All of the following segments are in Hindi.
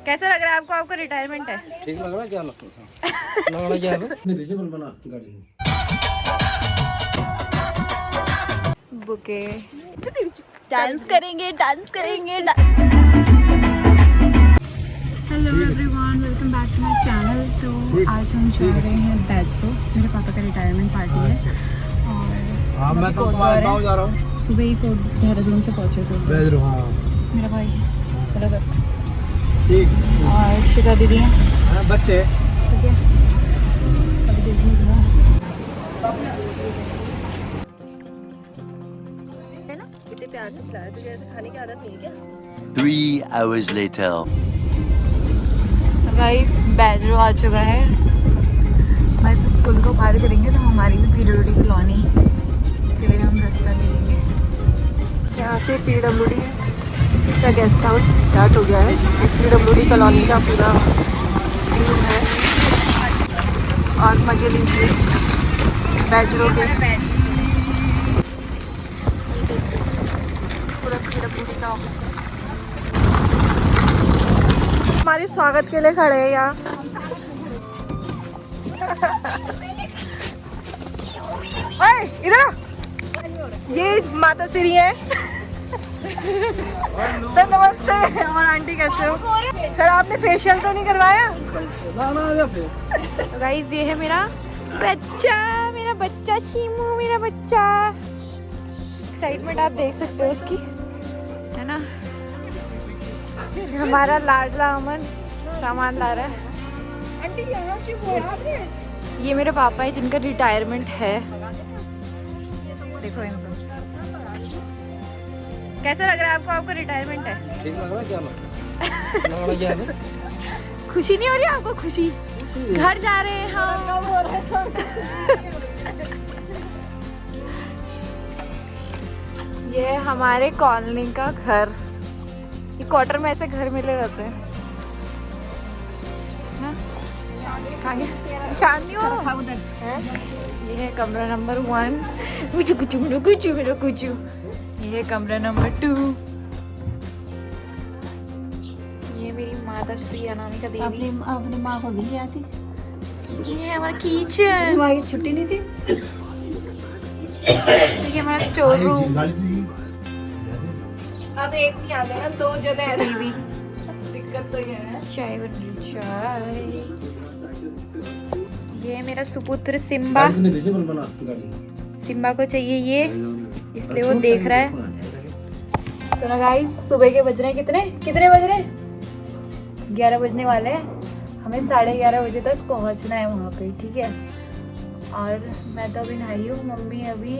कैसा लग रहा है आपको? आपका रिटायरमेंट है? ठीक लग रहा है? क्या लगना क्या है? विजिबल बना गाड़ी में बुके डांस करेंगे, डांस करेंगे। Hello everyone, welcome back to my channel. तो आज हम जा रहे हैं बैचरो, मेरे पापा का रिटायरमेंट पार्टी है। और हाँ, मैं तो तुम्हारे गाँव जा रहा हूँ। सुबह ही को देहरादून से पहुँचे थे। बैचरो, हाँ मेरा भाई है, ठीक। और शिका दीदी है, हाँ, बच्चे ठीक है। अभी देखने को है ना, कितने प्यार से खिलाया तुझे, ऐसे खाने की आदत नहीं है क्या? 3 hours later. गाइस बैचरो आ चुका है। बस स्कूल को पार करेंगे तो हमारी भी पीडब्ल्यूडी कॉलोनी के लिए हम रास्ता ले लेंगे। यहाँ से पीडब्ल्यूडी का गेस्ट हाउस स्टार्ट हो गया है। पीडब्ल्यूडी कॉलोनी का पूरा व्यू है और मजे लीजिए बैचरो के। पूरा पीडब्ल्यूडी का ऑफिस है। हमारे स्वागत के लिए खड़े हैं यहाँ। ओए, इधर ये माता श्री है। सर नमस्ते। और आंटी कैसे हो? सर आपने फेशियल तो नहीं करवाया? तो गाइस ये है मेरा बच्चा शीमू, मेरा बच्चा। एक्साइटमेंट आप देख सकते हो उसकी, है ना। हमारा लाडला अमन सामान ला रहा है। आंटी यहाँ क्यों? ये मेरे पापा है जिनका रिटायरमेंट है। देखो इनको कैसा लग रहा है आपको? आपका रिटायरमेंट है? ठीक लग रहा है? क्या लगना क्या है? खुशी नहीं हो रही आपको? खुशी घर जा रहे हैं हम। ये है हमारे कॉलोनी का घर। ये क्वार्टर में ऐसे घर मिले रहते हैं ना। शांति हो उधर। ये है कमरा नंबर 1। कुछ मेरा कुछ। ये है कमरा नंबर 2। ये मेरी माता श्री अनामिका देवी। अपनी माँ को भी आती। ये है हमारा किचन। माँ की छुट्टी नहीं थी। ये हमारा स्टोर रूम। अब एक नहीं आ गया, 2 जने हैं। टीवी, दिक्कत तो ये है। चाय बन रही, चाय। ये है मेरा सुपुत्र सिम्बा। विजिबल बना गाड़ी में सिम्बा को चाहिए ये, इसलिए वो देख रहा है। तो ना गाइस, सुबह के बज रहे हैं कितने बज रहे हैं? 11 बजने वाले हैं। हमें 11:30 बजे तक पहुंचना है वहाँ पे, ठीक है। और मैं तो अभी नहाई हूँ, मम्मी अभी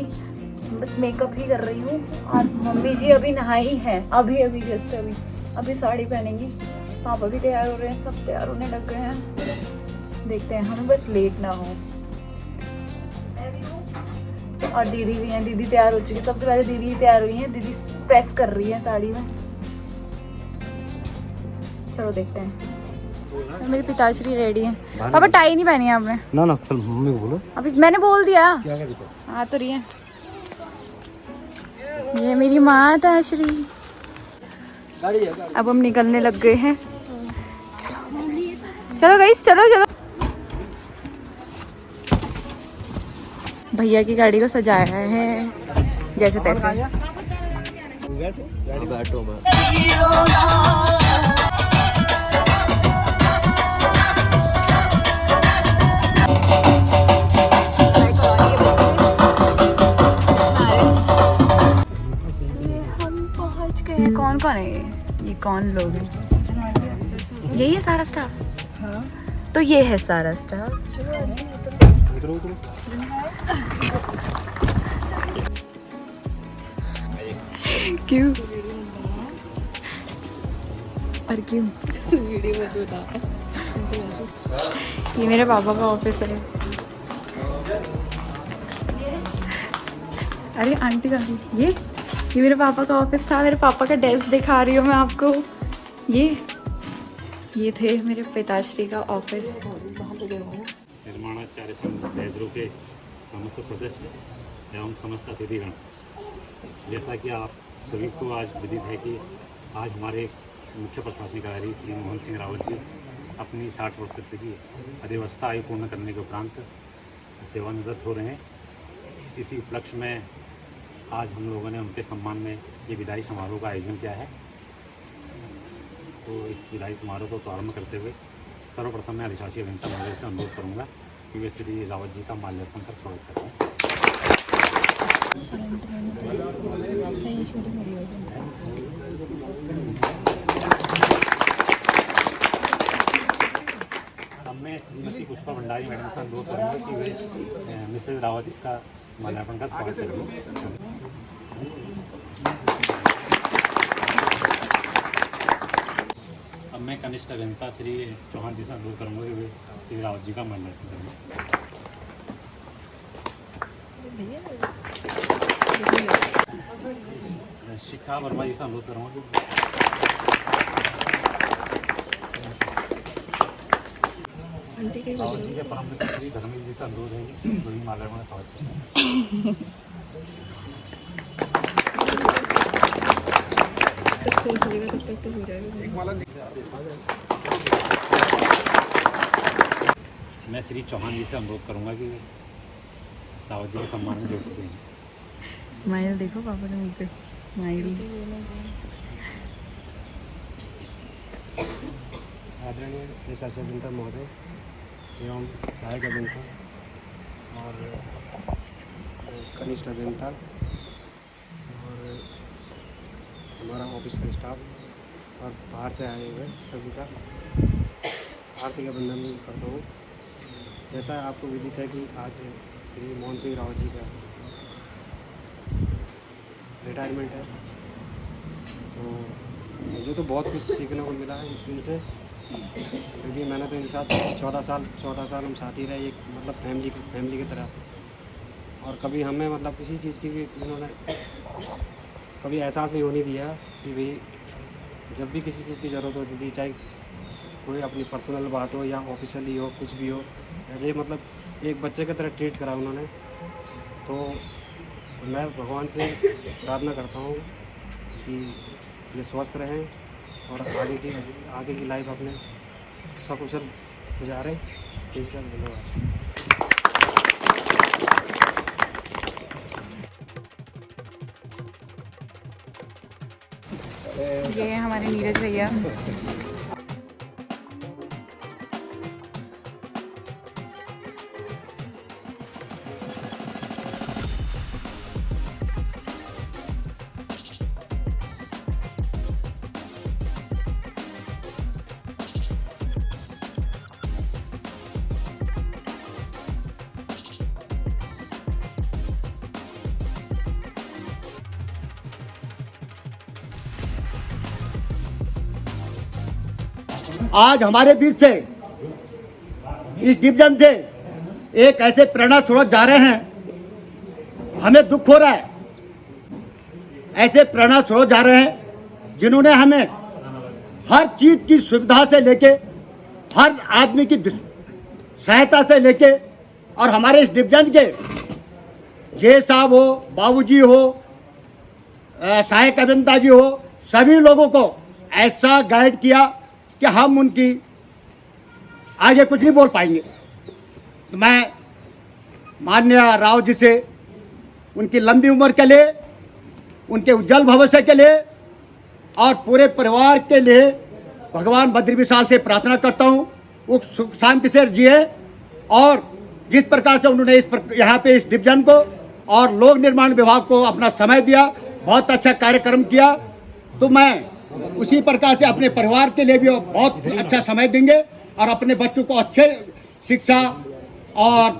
बस मेकअप ही कर रही हूँ। और मम्मी जी अभी नहाई है, अभी जस्ट अभी साड़ी पहनेंगी। पापा भी तैयार हो रहे हैं, सब तैयार होने लग गए हैं। देखते हैं, हमें बस लेट ना हो। और दीदी भी हैं, दीदी तैयार हो चुकी है। सबसे पहले दीदी तैयार हुई हैं, दीदी प्रेस कर रही है साड़ी में। चलो देखते हैं। मेरी पिताश्री रेडी है। पापा टाई नहीं पहनी है आपने? ना चल मम्मी को बोलो। अभी मैंने बोल दिया। क्या कर हाँ तो रही है। ये मेरी माता श्री। गाड़ी है। अब हम निकलने लग गए हैं। चलो गाइस, चलो। भैया की गाड़ी को सजाया है जैसे तैसे। बैठो कौन है ये कौन लोग हैं? यही है सारा स्टाफ। हाँ। तो ये है सारा स्टाफ। क्यों? और क्यों? ये मेरे पापा का ऑफिस है। अरे आंटी का ये मेरे पापा का ऑफिस था। मेरे पापा का डेस्क दिखा रही हूँ मैं आपको। ये थे मेरे पिताश्री का ऑफिस। निर्माणाचार्य संघ बैचरो के समस्त सदस्य एवं समस्त अतिथिगण, जैसा कि आप सभी को आज विदित है कि आज हमारे मुख्य प्रशासनिक अधिकारी श्री मोहन सिंह रावत जी अपनी 60 वर्ष की अधिवस्था आयु पूर्ण करने के उपरांत सेवानिवृत्त हो रहे हैं। इसी उपलक्ष्य में आज हम लोगों ने उनके सम्मान में ये विदाई समारोह का आयोजन किया है। तो इस विदाई समारोह को प्रारंभ करते हुए सर्वप्रथम मैं अधिशासी अभियंता महोदय से अनुरोध करूँगा कि वे श्री रावत जी का माल्यार्पण कर स्वागत करें। अब मैं श्रीमती पुष्पा भंडारी मैडम से अनुरोध करूँगा कि वे मिसेज रावत का माल्यार्पण कर स्वागत करेंगे। अब मैं कनिष्ठ अभियंता श्री चौहान जी से अनुरोध करूँगा कि वे श्री रावत जी का माल्यार्पण करेंगे। शिखा वर्मा जी से अनुरोध करूँगा कि रावत जी के परम मित्र श्री धर्मेश जी से अनुरोध है कि वही माल्यार्पण का स्वागत करें। मैं श्री चौहान जी से अनुरोध करूँगा कि रावत जी के सम्मान में 2 शब्द हैं। स्माइल देखो पापा ने मुझे स्माइल। आदरणीय अधिशासी अभियंता महोदय एवं सहायक अभियंता और कनिष्ठ अभियंता और हमारा ऑफिस का स्टाफ और बाहर से आए हुए सभी का हार्दिक अभिनंदन करता हूँ। जैसा आपको विदित है कि आज श्री मोहन सिंह रावत जी का रिटायरमेंट है, तो मुझे तो बहुत कुछ सीखने को मिला है इनसे, क्योंकि मैंने तो इनके साथ 14 साल हम साथ ही रहे, एक मतलब फैमिली की तरह। और कभी हमें मतलब किसी चीज़ की भी इन्होंने कभी एहसास नहीं होने दिया कि भाई जब भी किसी चीज़ की ज़रूरत होती थी, चाहे कोई अपनी पर्सनल बात हो या ऑफिशियली हो, कुछ भी हो, ये मतलब एक बच्चे की तरह ट्रीट करा उन्होंने। तो मैं भगवान से प्रार्थना करता हूँ कि ये स्वस्थ रहें और आगे की लाइफ अपने सकुशल गुजारें। धन्यवाद। ये है हमारे नीरज भैया। आज हमारे बीच से इस डिवीजन से एक ऐसे प्रेरणा स्रोत जा रहे हैं, हमें दुख हो रहा है। ऐसे प्रेरणा स्रोत जा रहे हैं जिन्होंने हमें हर चीज़ की सुविधा से लेके, हर आदमी की सहायता से लेके, और हमारे इस डिवीजन के जे साहब हो, बाबूजी हो, सहायक अभियंता जी हो, सभी लोगों को ऐसा गाइड किया कि हम उनकी आगे कुछ नहीं बोल पाएंगे। तो मैं माननीय राव जी से उनकी लंबी उम्र के लिए, उनके उज्जवल भविष्य के लिए और पूरे परिवार के लिए भगवान बद्री विशाल से प्रार्थना करता हूँ वो सुख शांति से जिए। और जिस प्रकार से उन्होंने यहाँ पे इस डिवीजन को और लोक निर्माण विभाग को अपना समय दिया, बहुत अच्छा कार्यक्रम किया, तो मैं उसी प्रकार से अपने परिवार के लिए भी बहुत अच्छा समय देंगे और अपने बच्चों को अच्छे शिक्षा और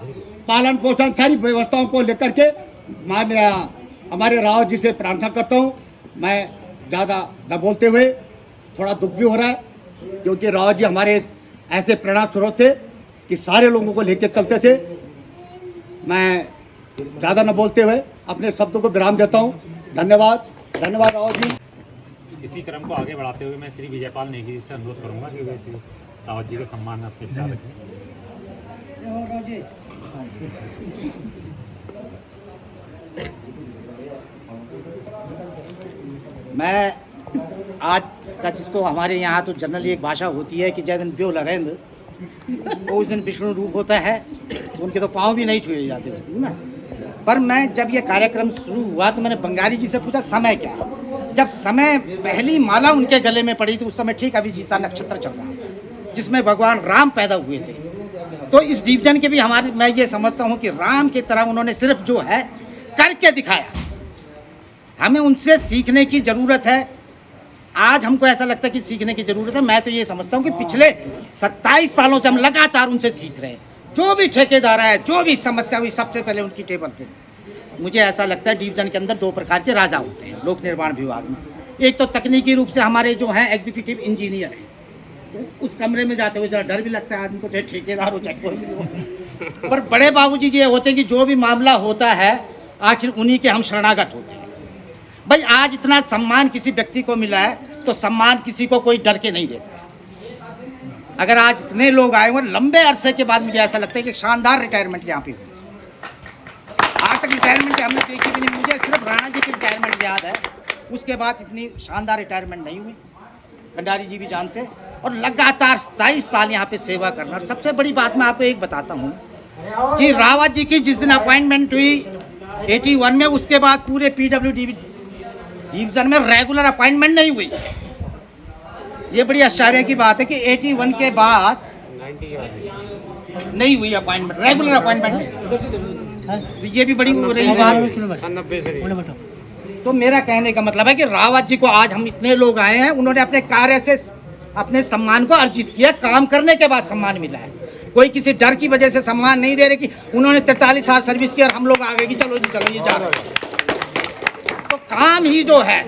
पालन पोषण सारी व्यवस्थाओं को लेकर के माननीय हमारे राव जी से प्रार्थना करता हूँ। मैं ज़्यादा न बोलते हुए, थोड़ा दुख भी हो रहा है क्योंकि राव जी हमारे ऐसे प्रेरणा स्रोत थे कि सारे लोगों को लेकर चलते थे। मैं ज़्यादा न बोलते हुए अपने शब्दों को विराम देता हूँ। धन्यवाद। धन्यवाद राव जी। इसी क्रम को आगे बढ़ाते हुए मैं श्री विजयपाल नेगी जी से अनुरोध करूंगा कि वे श्री रावत जी के सम्मान में अपने विचार रखें। मैं आज का, जिसको हमारे यहाँ तो जनरली एक भाषा होती है कि जय दिन ब्यो लरेंद, तो उस दिन विष्णु रूप होता है, तो उनके तो पाँव भी नहीं छुए जाते उस दिन ना। पर मैं जब ये कार्यक्रम शुरू हुआ तो मैंने बंगाली जी से पूछा समय क्या है। जब समय पहली माला उनके गले में पड़ी थी उस समय ठीक अभिजीता नक्षत्र चल रहा था जिसमें भगवान राम पैदा हुए थे। तो इस डिवीजन के भी हमारे, मैं ये समझता हूँ कि राम की तरह उन्होंने सिर्फ जो है करके दिखाया। हमें उनसे सीखने की ज़रूरत है। आज हमको ऐसा लगता है कि सीखने की ज़रूरत है। मैं तो ये समझता हूँ कि पिछले 27 सालों से हम लगातार उनसे सीख रहे हैं। जो भी ठेकेदार है, जो भी समस्या हुई, सबसे पहले उनकी टेबल पे। मुझे ऐसा लगता है डिवीजन के अंदर 2 प्रकार के राजा होते हैं लोक निर्माण विभाग में। एक तो तकनीकी रूप से हमारे जो हैं एग्जीक्यूटिव इंजीनियर हैं, तो उस कमरे में जाते हुए जरा डर भी लगता है आदमी को, चाहे ठेकेदार हो चाहे कोई भी हो। पर बड़े बाबूजी ये होते हैं कि जो भी मामला होता है आखिर उन्हीं के हम शरणागत होते हैं। भाई आज इतना सम्मान किसी व्यक्ति को मिला है तो सम्मान किसी को कोई डर के नहीं देता है। अगर आज इतने लोग आए हुए लंबे अरसे के बाद, मुझे ऐसा लगता है कि शानदार रिटायरमेंट यहाँ पे हुई। आज तक रिटायरमेंट हमने देखी भी नहीं। मुझे सिर्फ राणा जी की रिटायरमेंट याद है, उसके बाद इतनी शानदार रिटायरमेंट नहीं हुई। भंडारी जी भी जानते हैं। और लगातार 27 साल यहाँ पे सेवा करना। और सबसे बड़ी बात मैं आपको एक बताता हूँ कि रावत जी की जिस दिन अपॉइंटमेंट हुई 81 में, उसके बाद पूरे PWD डिवीजन में रेगुलर अपॉइंटमेंट नहीं हुई। ये बड़ी आश्चर्य की बात है कि 81 के बाद नहीं हुई अपॉइंटमेंट, रेगुलर अपॉइंटमेंट। ये भी बड़ी हो रही बात। तो मेरा कहने का मतलब है कि रावत जी को आज हम इतने लोग आए हैं, उन्होंने अपने कार्य से अपने सम्मान को अर्जित किया। काम करने के बाद सम्मान मिला है। कोई किसी डर की वजह से सम्मान नहीं दे रहे कि उन्होंने 43 साल सर्विस की और हम लोग आगे की चलो जी चलो ये जा रहे हैं। तो काम ही जो है,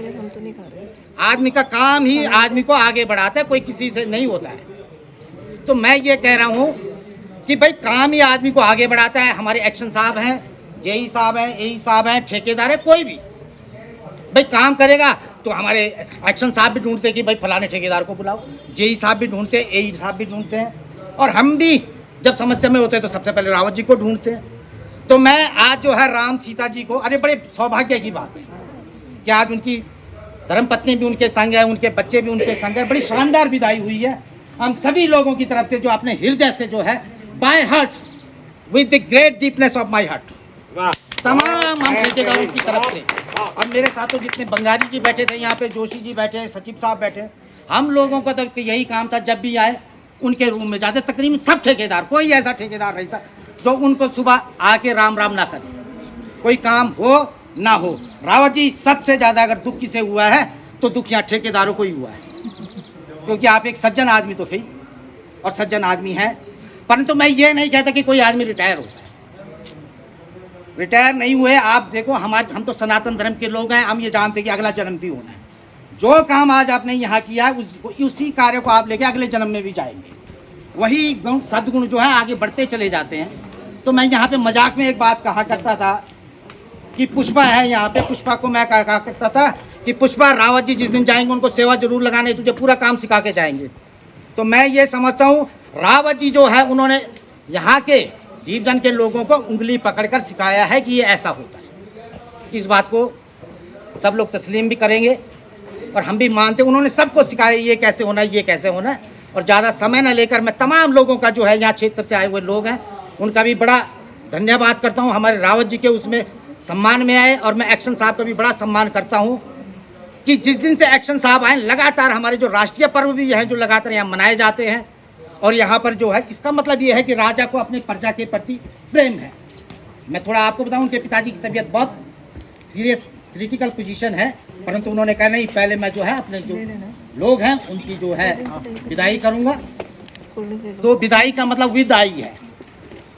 आदमी का काम ही आदमी को आगे बढ़ाता है, कोई किसी से नहीं होता है। तो मैं ये कह रहा हूँ कि भाई काम ही आदमी को आगे बढ़ाता है। हमारे एक्शन साहब हैं, जेई साहब हैं, एई साहब हैं, ठेकेदार है, कोई भी भाई काम करेगा तो हमारे एक्शन साहब भी ढूंढते हैं कि भाई फलाने ठेकेदार को बुलाओ, जेई साहब भी ढूंढते हैं, एई साहब भी ढूंढते हैं। और हम भी जब समस्या में होते हैं तो सबसे पहले रावत जी को ढूंढते हैं। तो मैं आज जो है राम सीता जी को, अरे बड़े सौभाग्य की बात है कि आज उनकी धर्मपत्नी भी उनके संग है, उनके बच्चे भी उनके संग है। बड़ी शानदार विदाई हुई है। हम सभी लोगों की तरफ से जो अपने हृदय से जो है by heart, with the great deepness of my heart, तमाम हम ठेकेदारों की तरफ से, और मेरे साथ तो जितने बंगाली जी बैठे थे यहाँ पे, जोशी जी बैठे, सचिव साहब बैठे, हम लोगों का तो यही काम था जब भी आए उनके रूम में जाते। तकरीबन सब ठेकेदार, कोई ऐसा ठेकेदार नहीं था जो उनको सुबह आके राम राम ना करे, कोई काम हो ना हो। रावत जी सबसे ज़्यादा अगर दुख किसे हुआ है तो दुख यहाँ ठेकेदारों को ही हुआ है, क्योंकि आप एक सज्जन आदमी तो थे और सज्जन आदमी हैं। परंतु मैं ये नहीं कहता कि कोई आदमी रिटायर होता है, रिटायर नहीं हुए। आप देखो हम तो सनातन धर्म के लोग हैं, हम ये जानते हैं कि अगला जन्म भी होना है। जो काम आज आपने यहाँ किया है उसी कार्य को आप लेके अगले जन्म में भी जाएंगे। वही गुण सद्गुण जो है आगे बढ़ते चले जाते हैं। तो मैं यहाँ पे मजाक में एक बात कहा करता था कि पुष्पा है यहाँ पे, पुष्पा को मैं कहा करता था कि पुष्पा, रावत जी जिस दिन जाएंगे उनको सेवा जरूर लगाने, तुझे पूरा काम सिखा के जाएंगे। तो मैं ये समझता हूँ रावत जी जो है उन्होंने यहाँ के डिवीजन के लोगों को उंगली पकड़कर सिखाया है कि ये ऐसा होता है। इस बात को सब लोग तस्लीम भी करेंगे और हम भी मानते हैं। उन्होंने सबको सिखाया ये कैसे होना है, ये कैसे होना है। और ज़्यादा समय न लेकर मैं तमाम लोगों का जो है यहाँ क्षेत्र से आए हुए लोग हैं उनका भी बड़ा धन्यवाद करता हूँ। हमारे रावत जी के उसमें सम्मान में आए, और मैं एक्शन साहब का भी बड़ा सम्मान करता हूँ कि जिस दिन से एक्शन साहब आए लगातार हमारे जो राष्ट्रीय पर्व भी हैं जो लगातार यहाँ मनाए जाते हैं। और यहाँ पर जो है इसका मतलब ये है कि राजा को अपने प्रजा के प्रति प्रेम है। मैं थोड़ा आपको बताऊं, उनके पिताजी की तबीयत बहुत सीरियस क्रिटिकल पोजीशन है, परंतु उन्होंने कहा नहीं, पहले मैं जो है अपने जो लोग हैं उनकी जो है विदाई करूँगा। तो विदाई का मतलब विदाई है।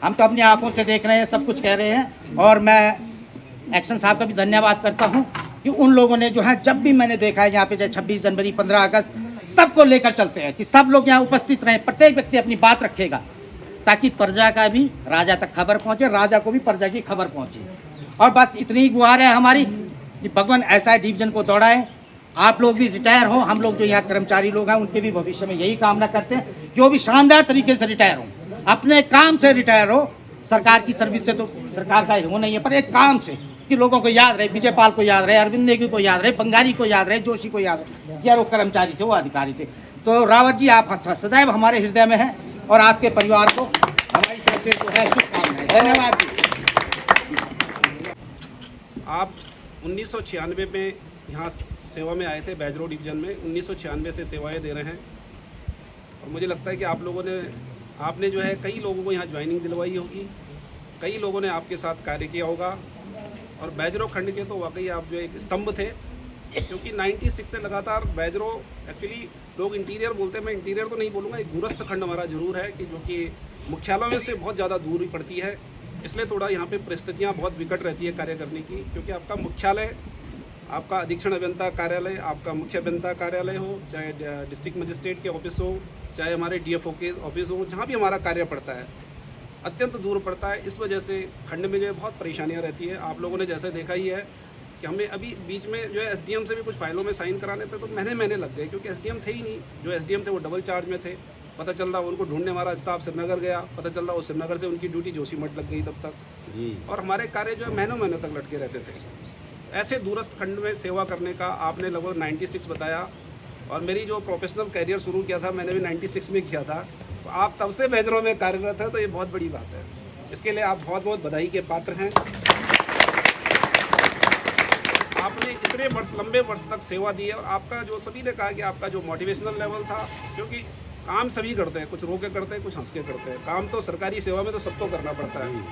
हम तो अपनी आंखों से देख रहे हैं, सब कुछ कह रहे हैं। और मैं एक्शन साहब का भी धन्यवाद करता हूँ कि उन लोगों ने जो है, जब भी मैंने देखा है यहाँ पे, चाहे 26 जनवरी 15 अगस्त, सबको लेकर चलते हैं कि सब लोग यहाँ उपस्थित रहें, प्रत्येक व्यक्ति अपनी बात रखेगा ताकि प्रजा का भी राजा तक खबर पहुँचे, राजा को भी प्रजा की खबर पहुँचे। और बस इतनी गुहार है हमारी कि भगवान ऐसा डिवीजन को दौड़ाए। आप लोग भी रिटायर हो, हम लोग जो यहाँ कर्मचारी लोग हैं उनके भी भविष्य में यही कामना करते हैं कि वो भी शानदार तरीके से रिटायर हो, अपने काम से रिटायर हो। सरकार की सर्विस से तो सरकार का हो नहीं है, पर एक काम से कि लोगों को याद रहे, विजय पाल को याद रहे, अरविंद नेगी को याद रहे, बंगाली को याद रहे, जोशी को याद रहे, क्या वो कर्मचारी थे, वो अधिकारी थे। तो रावत जी आप सदैव हमारे हृदय में हैं और आपके परिवार को हमारी तरफ से जो है शुभकामनाएं। धन्यवाद जी। आप 1996 में यहाँ सेवा में आए थे, बैजरो डिवीज़न में 1996 से सेवाएं दे रहे हैं और मुझे लगता है कि आपने जो है कई लोगों को यहाँ ज्वाइनिंग दिलवाई होगी, कई लोगों ने आपके साथ कार्य किया होगा और बैजरो खंड के तो वाकई आप जो एक स्तंभ थे, क्योंकि 96 से लगातार बैजरो, एक्चुअली लोग इंटीरियर बोलते हैं, मैं इंटीरियर तो नहीं बोलूँगा, एक दूरस्थ खंड हमारा जरूर है कि जो कि मुख्यालयों से बहुत ज़्यादा दूरी पड़ती है, इसलिए थोड़ा यहाँ पे परिस्थितियाँ बहुत विकट रहती है कार्य करने की, क्योंकि आपका मुख्यालय, आपका अधीक्षण अभियंता कार्यालय, आपका मुख्य अभियंता कार्यालय हो, चाहे डिस्ट्रिक्ट मजिस्ट्रेट के ऑफिस हो, चाहे हमारे DFO के ऑफिस हो, जहाँ भी हमारा कार्य पड़ता है अत्यंत दूर पड़ता है। इस वजह से खंड में जो है बहुत परेशानियाँ रहती है। आप लोगों ने जैसे देखा ही है कि हमें अभी बीच में जो है SDM से भी कुछ फाइलों में साइन कराने थे तो महीने लग गए, क्योंकि SDM थे ही नहीं। जो SDM थे वो डबल चार्ज में थे। पता चल रहा उनको ढूंढने हमारा स्टाफ श्रीनगर गया, पता चल रहा वो श्रीनगर से उनकी ड्यूटी जोशीमठ लग गई तब तक, और हमारे कार्य जो है महीनों तक लटके रहते थे। ऐसे दूरस्थ खंड में सेवा करने का आपने लगभग 96 बताया, और मेरी जो प्रोफेशनल कैरियर शुरू किया था मैंने भी 96 में किया था, तो आप तब से बैजरो में कार्यरत है, तो ये बहुत बड़ी बात है। इसके लिए आप बहुत बहुत बधाई के पात्र हैं। आपने इतने लंबे वर्ष तक सेवा दी है, और आपका जो सभी ने कहा कि आपका जो मोटिवेशनल लेवल था, क्योंकि काम सभी करते हैं, कुछ रो के करते हैं, कुछ हंस के करते हैं, काम तो सरकारी सेवा में तो सबको करना पड़ता है,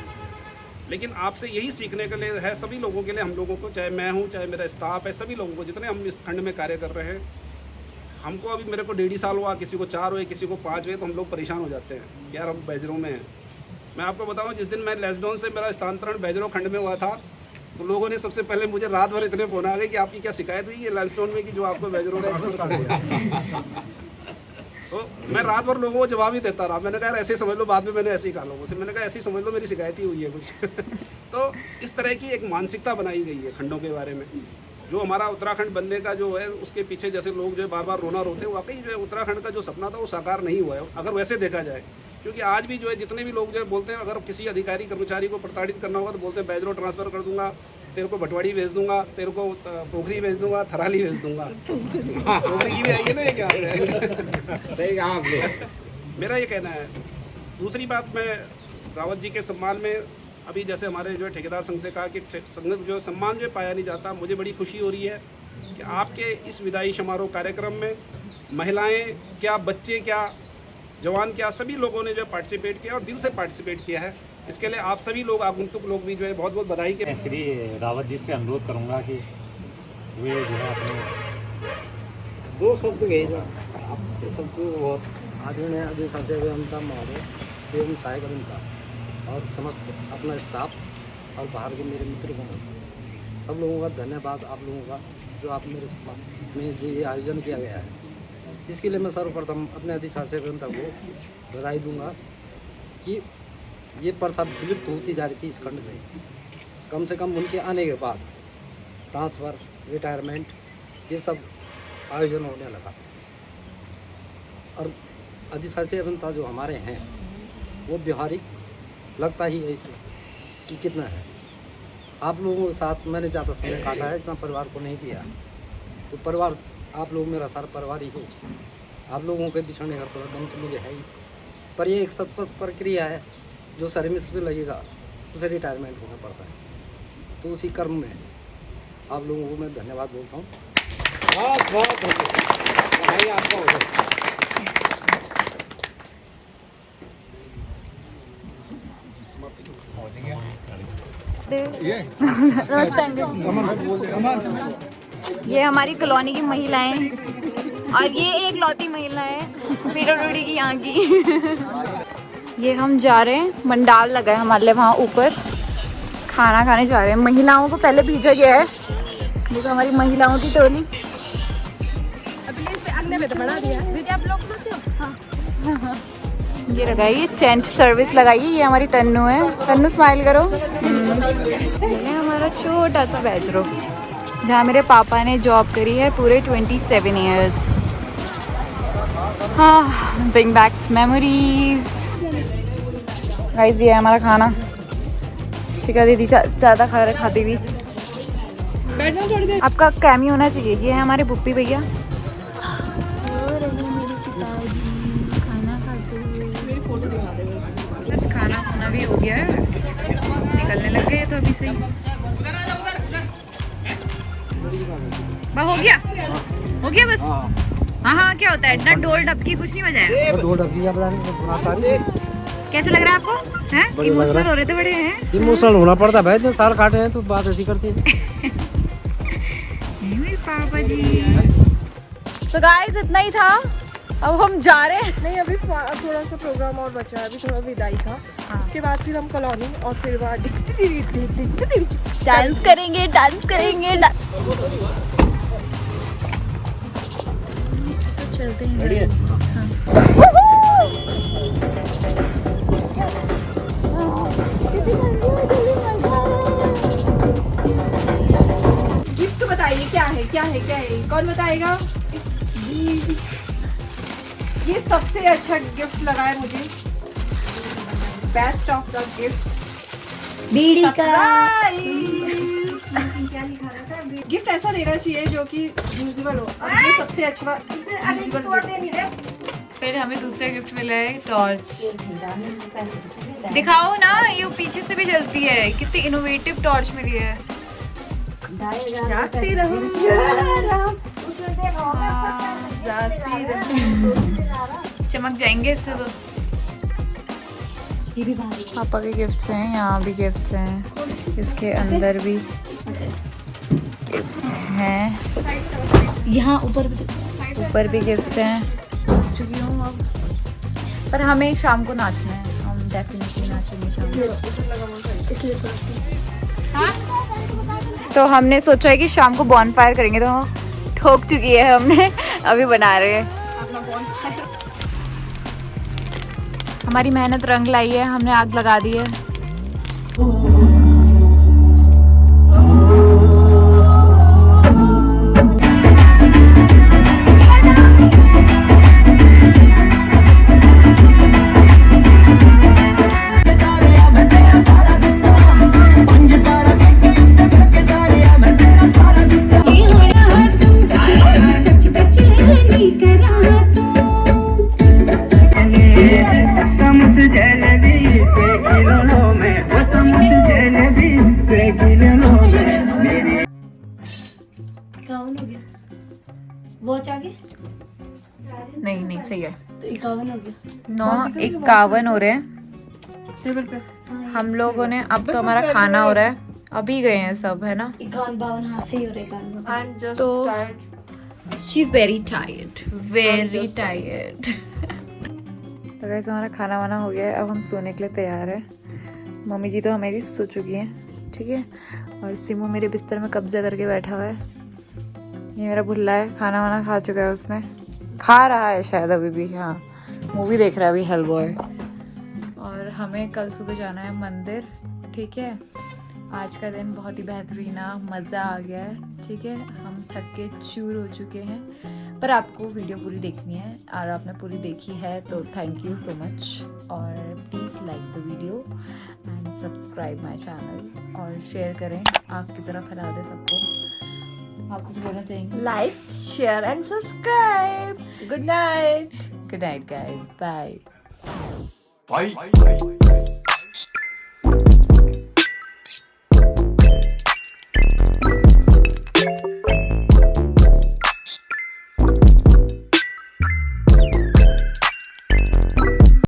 लेकिन आपसे यही सीखने के लिए है सभी लोगों के लिए, हम लोगों को, चाहे मैं हूँ चाहे मेरा स्टाफ है, सभी लोगों को, जितने हम इस खंड में कार्य कर रहे हैं। हमको अभी मेरे को 1.5 साल हुआ, किसी को 4 हुए, किसी को 5 हुए, तो हम लोग परेशान हो जाते हैं, यार हम बैजरो में हैं। मैं आपको बताऊं, जिस दिन मैं लेसडाउन से मेरा स्थानांतरण बैजरो खंड में हुआ था, तो लोगों ने सबसे पहले मुझे रात भर इतने फोन आ गए कि आपकी क्या शिकायत हुई है लेसडाउन में कि जो आपको बैजरो ने एक्सपोर्ट कर दिया। तो मैं रात भर लोगों को जवाब ही देता रहा। मैंने कहा ऐसे समझ लो, बाद में मैंने ऐसे ही कहा लोगों से, मैंने कहा ऐसे ही समझ लो मेरी शिकायत ही हुई है कुछ। तो इस तरह की एक मानसिकता बनाई गई है खंडों के बारे में। जो हमारा उत्तराखंड बनने का जो है, उसके पीछे जैसे लोग जो है बार बार रोना रोते हैं, वाकई जो है उत्तराखंड का जो सपना था वो साकार नहीं हुआ है, अगर वैसे देखा जाए। क्योंकि आज भी जो है जितने भी लोग जो है बोलते हैं, अगर किसी अधिकारी कर्मचारी को प्रताड़ित करना होगा तो बोलते हैं बैजरो ट्रांसफ़र कर दूंगा, तेरे को भटवाड़ी भेज दूंगा, तेरे को पोखरी भेज दूंगा, थराली भेज दूंगा। पोखरी की भी आई है ना, ये क्या सही कहा आपने। मेरा ये कहना है। दूसरी बात, मैं रावत जी के सम्मान में, अभी जैसे हमारे जो है ठेकेदार संघ से कहा कि संघ जो सम्मान जो पाया नहीं जाता, मुझे बड़ी खुशी हो रही है कि आपके इस विदाई समारोह कार्यक्रम में महिलाएं क्या, बच्चे क्या, जवान क्या, सभी लोगों ने जो पार्टिसिपेट किया और दिल से पार्टिसिपेट किया है। इसके लिए आप सभी लोग, आगंतुक लोग भी जो है बहुत बहुत बधाई के। मैं श्री रावत जी से अनुरोध करूंगा कि वे जो है अपने 2 शब्द गए जो आप शब्द बहुत आदरणीय अधिशासी अभियंता महोदय एवं सहायक अभियंता और समस्त अपना स्टाफ और बाहर के मेरे मित्रगण, सब लोगों का धन्यवाद आप लोगों का, जो आप मेरे में जो ये आयोजन किया गया है, इसके लिए मैं सर्वप्रथम अपने अधिशासी अभियंता को बधाई दूंगा कि ये प्रथा विलुप्त होती जा रही थी इस खंड से कम उनके आने के बाद ट्रांसफ़र, रिटायरमेंट, ये सब आयोजन होने लगा। और अधिशासी अभियंता जो हमारे हैं वो व्यवहारिक लगता ही है इससे कि कितना है। आप लोगों के साथ मैंने ज़्यादा समय काटा है, इतना परिवार को नहीं दिया, तो परिवार आप लोग मेरा सारा परिवार ही हो। आप लोगों के बिछड़ने का थोड़ा दम तो मुझे है ही, पर ये एक सतत प्रक्रिया है। जो सर्विस में लगेगा उसे रिटायरमेंट होना पड़ता है, तो उसी कर्म में आप लोगों को मैं धन्यवाद बोलता हूँ। बहुत बहुत धन्यवाद आपका हो जाए। ये हमारी कॉलोनी की महिलाएं, और ये एक लौती महिला है पीडब्ल्यूडी की यहाँ की। ये हम जा रहे हैं, मंडाल लगा है हमारे लिए वहाँ ऊपर, खाना खाने जा रहे हैं। महिलाओं को पहले भेजा गया है, देखो हमारी महिलाओं की टोली। अभी अगले में तो बढ़ा दिया, आप लोग हाँ। ये लगाइए, टेंट सर्विस लगाइए। ये हमारी तन्नू है, तन्नू स्माइल करो। ये है हमारा छोटा सा बैजरो, जहाँ मेरे पापा ने जॉब करी है पूरे 27 ईयर्स। हाँ, ब्रिंग बैक्स मेमोरीज। गाइस ये है हमारा खाना। शिका दीदी ज़्यादा खाती हुई बैठ जाओ थोड़ी देर। आपका कैमी होना चाहिए। ये है हमारे पुप्पी भैया। मेरी फोटो दिखा दे बस। बस खाना खाना भी हो गया है, निकलने लग गए तो अभी से ही। हो गया बस। हाँ क्या होता है, इतना ढोल डबकी कुछ नहीं बजाया। कैसा लग रहा है आपको? हैं इमोशनल हो रहे थे बड़े हैं। इमोशनल होना पड़ता है भाई, इतने साल काटे हैं तो बात ऐसी करती है। मेरे पापा जी। तो गाइस इतना ही था, अब हम जा रहे हैं। नहीं अभी थोड़ा सा प्रोग्राम और बचा है, अभी थोड़ा विदाई था। उसके बाद फिर हम कॉलोनी और फिर वहाँ डांस करेंगे। तो चलते हैं। गिफ्ट बताइए क्या है कौन बताएगा? ये सबसे अच्छा गिफ्ट लगा है मुझे, बेस्ट ऑफ द गिफ्ट बीड़ी का क्या लिखा रहता है? गिफ्ट ऐसा देना चाहिए जो कि यूजेबल हो। और ये सबसे अच्छा फिर हमें दूसरा गिफ्ट मिला है टॉर्च। दिखाओ ना, ये पीछे से भी जलती है। कितनी इनोवेटिव टॉर्च मिली है। जागती रहो चमक जाएंगे इससे तो। ये भी पापा के गिफ्ट्स हैं, यहाँ भी गिफ्ट्स हैं, इसके अंदर भी गिफ्ट्स हैं, यहाँ ऊपर भी गिफ्ट्स हैं। चुकी हूँ अब, पर हमें शाम को नाचना है। हम डेफिनेटली नाचेंगे शाम को। हाँ? तो हमने सोचा है कि शाम को बॉनफायर करेंगे, तो ठोक चुकी है हमने, अभी बना रहे हैं। हमारी मेहनत रंग लाई है, हमने आग लगा दी है। नहीं सही है। तो 51 हो गया। 9:51 हो रहे हैं टेबल पे। हम लोगों ने, अब तो हमारा खाना हो रहा है, अभी गए हैं सब, है ना? 51 हाँ सही हो रहा है। तो शी इज वेरी टायर्ड। तो गाइस हमारा खाना वाना हो गया है, अब हम सोने के लिए तैयार है। मम्मी जी तो हमारी सो चुकी हैं, ठीक है। और सिमू मेरे बिस्तर में कब्जा करके बैठा हुआ है। ये मेरा भुल्ला है, खाना वाना खा चुका है, उसने खा रहा है शायद अभी भी। हाँ, मूवी देख रहा है अभी, हेलबॉय। और हमें कल सुबह जाना है मंदिर, ठीक है। आज का दिन बहुत ही बेहतरीन, मज़ा आ गया है, ठीक है। हम थक के चूर हो चुके हैं, पर आपको वीडियो पूरी देखनी है और आपने पूरी देखी है तो थैंक यू सो मच। और please like the video and subscribe my channel और शेयर करें, आग की तरह फैला दें सबको। आप कुछ बोलना चाहेंगे? Like share and subscribe. Good night guys, bye.